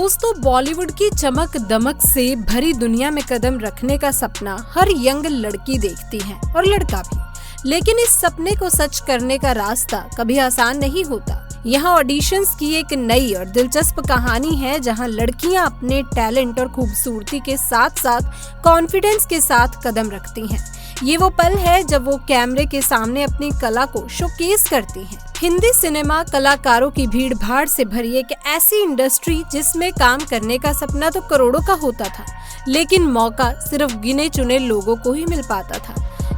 दोस्तों, बॉलीवुड की चमक दमक से भरी दुनिया में कदम रखने का सपना हर यंग लड़की देखती है और लड़का भी। लेकिन इस सपने को सच करने का रास्ता कभी आसान नहीं होता। यहाँ ऑडिशंस की एक नई और दिलचस्प कहानी है, जहाँ लड़कियाँ अपने टैलेंट और खूबसूरती के साथ साथ कॉन्फिडेंस के साथ कदम रखती हैं। ये वो पल है जब वो कैमरे के सामने अपनी कला को शोकेस करती हैं। हिंदी सिनेमा कलाकारों की भीड़ भाड़ से भरी एक ऐसी इंडस्ट्री जिसमें काम करने का सपना तो करोड़ों का होता था, लेकिन मौका सिर्फ गिने चुने लोगों को ही मिल पाता था,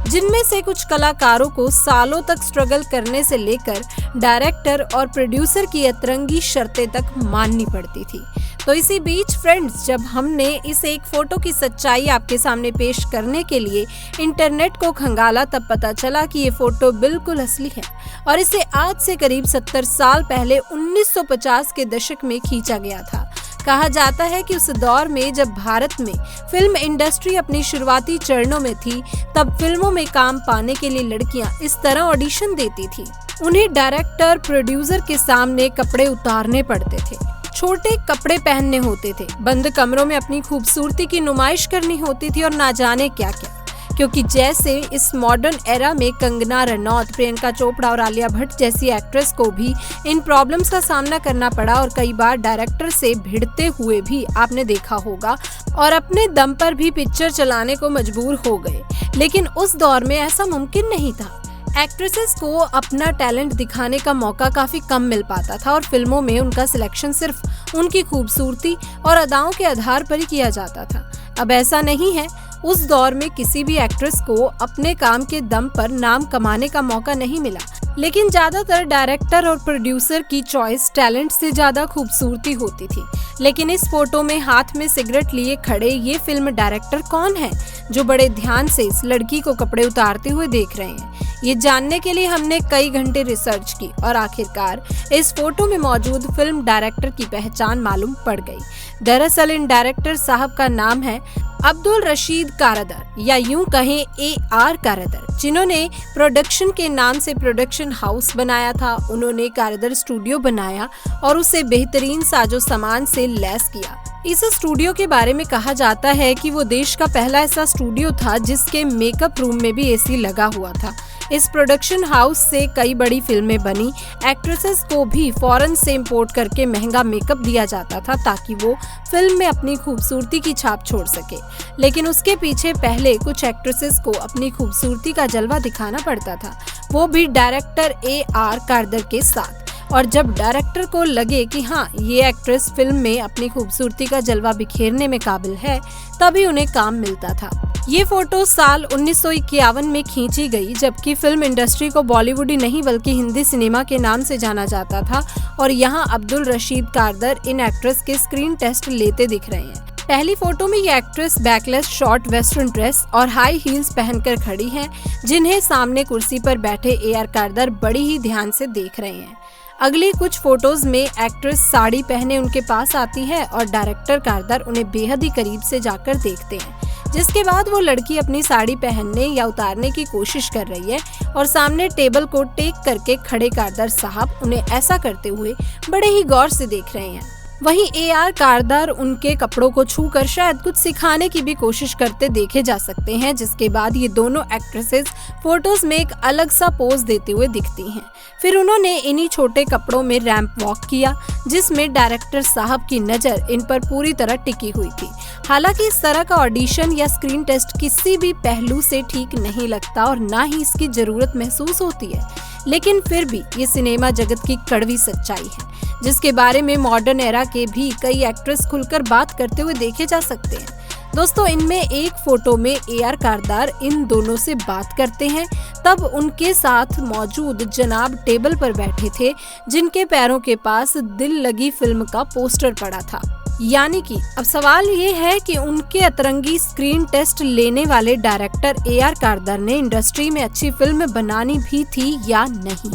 जिनमें से कुछ कलाकारों को सालों तक स्ट्रगल करने से लेकर डायरेक्टर और प्रोड्यूसर की अतरंगी शर्तें तक माननी पड़ती थी। तो इसी बीच फ्रेंड्स, जब हमने इस एक फोटो की सच्चाई आपके सामने पेश करने के लिए इंटरनेट को खंगाला, तब पता चला कि ये फोटो बिल्कुल असली है और इसे आज से करीब 70 साल पहले 1950 के दशक में खींचा गया था। कहा जाता है कि उस दौर में जब भारत में फिल्म इंडस्ट्री अपनी शुरुआती चरणों में थी, तब फिल्मों में काम पाने के लिए लड़कियां इस तरह ऑडिशन देती थी। उन्हें डायरेक्टर प्रोड्यूसर के सामने कपड़े उतारने पड़ते थे, छोटे कपड़े पहनने होते थे, बंद कमरों में अपनी खूबसूरती की नुमाइश करनी होती थी और ना जाने क्या क्या। क्योंकि जैसे इस मॉडर्न एरा में कंगना रनौत, प्रियंका चोपड़ा और आलिया भट्ट जैसी एक्ट्रेस को भी इन प्रॉब्लम्स का सामना करना पड़ा और कई बार डायरेक्टर से भिड़ते हुए भी आपने देखा होगा और अपने दम पर भी पिक्चर चलाने को मजबूर हो गए। लेकिन उस दौर में ऐसा मुमकिन नहीं था। एक्ट्रेसेस को अपना टैलेंट दिखाने का मौका काफी कम मिल पाता था और फिल्मों में उनका सिलेक्शन सिर्फ उनकी खूबसूरती और अदाओं के आधार पर ही किया जाता था। अब ऐसा नहीं है। उस दौर में किसी भी एक्ट्रेस को अपने काम के दम पर नाम कमाने का मौका नहीं मिला, लेकिन ज्यादातर डायरेक्टर और प्रोड्यूसर की चॉइस टैलेंट से ज्यादा खूबसूरती होती थी। लेकिन इस फोटो में हाथ में सिगरेट लिए खड़े ये फिल्म डायरेक्टर कौन है, जो बड़े ध्यान से इस लड़की को कपड़े उतारते हुए देख रहे हैं? ये जानने के लिए हमने कई घंटे रिसर्च की और आखिरकार इस फोटो में मौजूद फिल्म डायरेक्टर की पहचान मालूम पड़ गई। दरअसल इन डायरेक्टर साहब का नाम है अब्दुल रशीद कारदर, या यूं कहें AR कारदर, जिन्होंने प्रोडक्शन के नाम से प्रोडक्शन हाउस बनाया था। उन्होंने कारदर स्टूडियो बनाया और उसे बेहतरीन साजो सामान से लैस किया। इस स्टूडियो के बारे में कहा जाता है कि वो देश का पहला ऐसा स्टूडियो था जिसके मेकअप रूम में भी AC लगा हुआ था। इस प्रोडक्शन हाउस से कई बड़ी फिल्में बनी। एक्ट्रेसेस को भी फॉरेन से इंपोर्ट करके महंगा मेकअप दिया जाता था ताकि वो फिल्म में अपनी खूबसूरती की छाप छोड़ सके। लेकिन उसके पीछे पहले कुछ एक्ट्रेसेस को अपनी खूबसूरती का जलवा दिखाना पड़ता था, वो भी डायरेक्टर AR कारदर के साथ। और जब डायरेक्टर को लगे कि हाँ, ये एक्ट्रेस फिल्म में अपनी खूबसूरती का जलवा बिखेरने में काबिल है, तभी उन्हें काम मिलता था। ये फोटो साल 1951 में खींची गई, जबकि फिल्म इंडस्ट्री को बॉलीवुड ही नहीं बल्कि हिंदी सिनेमा के नाम से जाना जाता था। और यहाँ अब्दुल रशीद कारदर इन एक्ट्रेस के स्क्रीन टेस्ट लेते दिख रहे हैं। पहली फोटो में ये actress backless short western dress और हाई हील्स पहनकर खड़ी हैं, जिन्हें सामने कुर्सी पर बैठे AR कारदर बड़ी ही ध्यान से देख रहे हैं। अगली कुछ फोटोज में एक्ट्रेस साड़ी पहने उनके पास आती है और डायरेक्टर कारदर उन्हें बेहद ही करीब से जाकर देखते हैं, जिसके बाद वो लड़की अपनी साड़ी पहनने या उतारने की कोशिश कर रही है और सामने टेबल को टेक करके खड़े कारदर साहब उन्हें ऐसा करते हुए बड़े ही गौर से देख रहे हैं। वहीं AR कारदर उनके कपड़ों को छूकर शायद कुछ सिखाने की भी कोशिश करते देखे जा सकते हैं, जिसके बाद ये दोनों एक्ट्रेसेस फोटोज में एक अलग सा पोज देते हुए दिखती हैं। फिर उन्होंने इन्हीं छोटे कपड़ों में रैंप वॉक किया, जिसमें डायरेक्टर साहब की नजर इन पर पूरी तरह टिकी हुई थी। हालांकि इस तरह का ऑडिशन या स्क्रीन टेस्ट किसी भी पहलू से ठीक नहीं लगता और ना ही इसकी जरूरत महसूस होती है, लेकिन फिर भी ये सिनेमा जगत की कड़वी सच्चाई है, जिसके बारे में मॉडर्न एरा के भी कई एक्ट्रेस खुलकर बात करते हुए देखे जा सकते हैं। दोस्तों, इनमें एक फोटो में AR कारदर इन दोनों से बात करते हैं, तब उनके साथ मौजूद जनाब टेबल पर बैठे थे, जिनके पैरों के पास दिल लगी फिल्म का पोस्टर पड़ा था। यानी कि अब सवाल ये है कि उनके अतरंगी स्क्रीन टेस्ट लेने वाले डायरेक्टर AR कारदर ने इंडस्ट्री में अच्छी फिल्म बनानी भी थी या नहीं।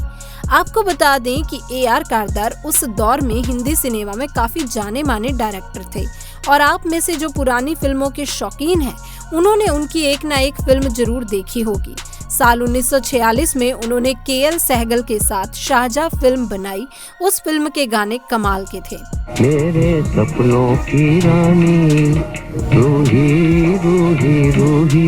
आपको बता दें कि AR कारदर उस दौर में हिंदी सिनेमा में काफी जाने माने डायरेक्टर थे और आप में से जो पुरानी फिल्मों के शौकीन हैं, उन्होंने उनकी एक ना एक फिल्म जरूर देखी होगी। साल 1946 में उन्होंने KL सहगल के साथ शाहजहां फिल्म बनाई। उस फिल्म के गाने कमाल के थे। मेरे सपनों की रानी रूही रूही रूही।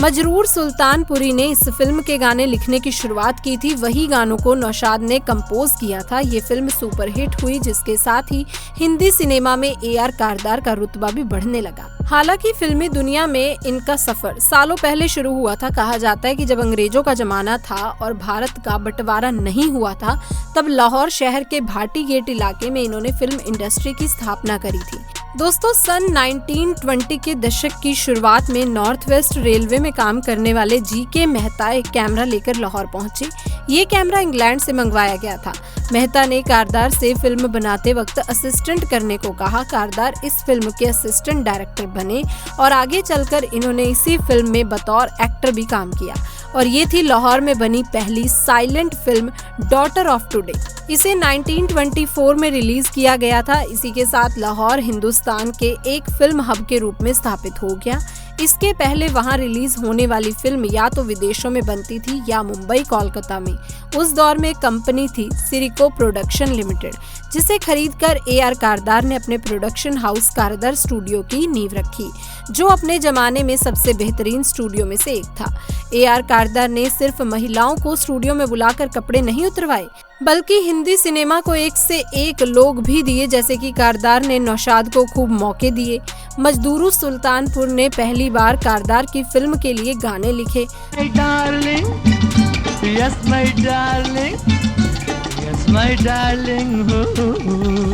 मजरूर सुल्तानपुरी ने इस फिल्म के गाने लिखने की शुरुआत की थी। वही गानों को नौशाद ने कंपोज किया था। ये फिल्म सुपरहिट हुई, जिसके साथ ही हिंदी सिनेमा में AR कारदार का रुतबा भी बढ़ने लगा। हालांकि फिल्मी दुनिया में इनका सफर सालों पहले शुरू हुआ था। कहा जाता है कि जब अंग्रेजों का जमाना था और भारत का बंटवारा नहीं हुआ था, तब लाहौर शहर के भाटी गेट इलाके में इन्होंने फिल्म इंडस्ट्री की स्थापना करी थी। दोस्तों, सन 1920 के दशक की शुरुआत में नॉर्थ वेस्ट रेलवे में काम करने वाले GK मेहता एक कैमरा लेकर लाहौर पहुंचे। ये कैमरा इंग्लैंड से मंगवाया गया था। मेहता ने कारदार से फिल्म बनाते वक्त असिस्टेंट करने को कहा। कारदार इस फिल्म के असिस्टेंट डायरेक्टर बने और आगे चलकर इन्होंने इसी फिल्म में बतौर एक्टर भी काम किया। और ये थी लाहौर में बनी पहली silent film daughter of today. इसे 1924 में रिलीज किया गया था। इसी के साथ लाहौर हिंदुस्तान के एक फिल्म हब के रूप में स्थापित हो गया। इसके पहले वहां रिलीज होने वाली फिल्म या तो विदेशों में बनती थी या मुंबई कोलकाता में। उस दौर में कंपनी थी सिरिको प्रोडक्शन लिमिटेड, जिसे खरीदकर AR कारदार ने अपने प्रोडक्शन हाउस कारदार स्टूडियो की नींव रखी, जो अपने जमाने में सबसे बेहतरीन स्टूडियो में से एक था। AR कारदार ने सिर्फ महिलाओं को स्टूडियो में बुलाकर कपड़े नहीं उतरवाए, बल्कि हिंदी सिनेमा को एक से एक लोग भी दिए। जैसे कि कारदार ने नौशाद को खूब मौके दिए। मजदूर सुल्तानपुर ने पहली बार कारदार की फिल्म के लिए गाने लिखे।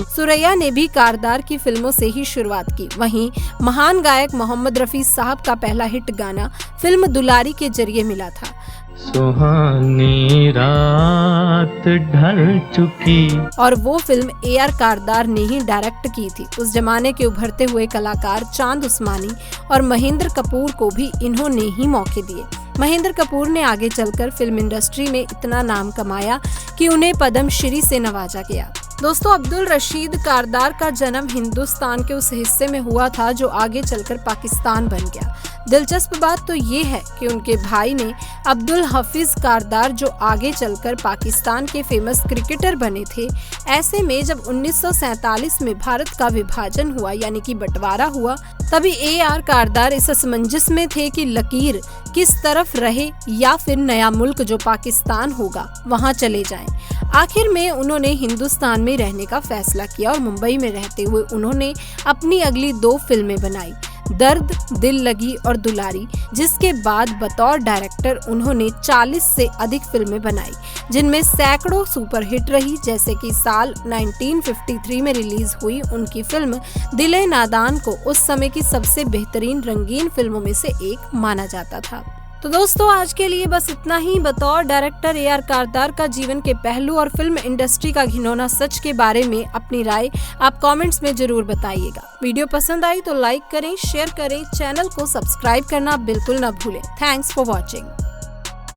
सुरैया ने भी कारदार की फिल्मों से ही शुरुआत की। वहीं महान गायक मोहम्मद रफी साहब का पहला हिट गाना फिल्म दुलारी के जरिए मिला था। सुहानी रात ढल चुकी, और वो फिल्म AR कारदार ने ही डायरेक्ट की थी। उस जमाने के उभरते हुए कलाकार चांद उस्मानी और महेंद्र कपूर को भी इन्होंने ही मौके दिए। महेंद्र कपूर ने आगे चलकर फिल्म इंडस्ट्री में इतना नाम कमाया कि उन्हें पद्मश्री से नवाजा गया। दोस्तों, अब्दुल रशीद कारदार का जन्म हिंदुस्तान के उस हिस्से में हुआ था जो आगे चलकर पाकिस्तान बन गया। दिलचस्प बात तो ये है कि उनके भाई ने अब्दुल हफीज कारदार, जो आगे चलकर पाकिस्तान के फेमस क्रिकेटर बने थे। ऐसे में जब 1947 में भारत का विभाजन हुआ, यानी कि बंटवारा हुआ, तभी AR कारदार इस असमंजस में थे कि लकीर किस तरफ रहे या फिर नया मुल्क जो पाकिस्तान होगा वहां चले जाएं। आखिर में उन्होंने हिंदुस्तान में रहने का फैसला किया और मुंबई में रहते हुए उन्होंने अपनी अगली 2 फिल्में बनाई, दर्द, दिल लगी और दुलारी, जिसके बाद बतौर डायरेक्टर उन्होंने 40 से अधिक फिल्में बनाई, जिनमें सैकड़ों सुपरहिट रही। जैसे कि साल 1953 में रिलीज हुई उनकी फिल्म दिले नादान को उस समय की सबसे बेहतरीन रंगीन फिल्मों में से एक माना जाता था। तो दोस्तों, आज के लिए बस इतना ही। बतौर डायरेक्टर AR कारदार का जीवन के पहलू और फिल्म इंडस्ट्री का घिनौना सच के बारे में अपनी राय आप कमेंट्स में जरूर बताइएगा। वीडियो पसंद आई तो लाइक करें, शेयर करें, चैनल को सब्सक्राइब करना बिल्कुल न भूलें। Thanks for watching.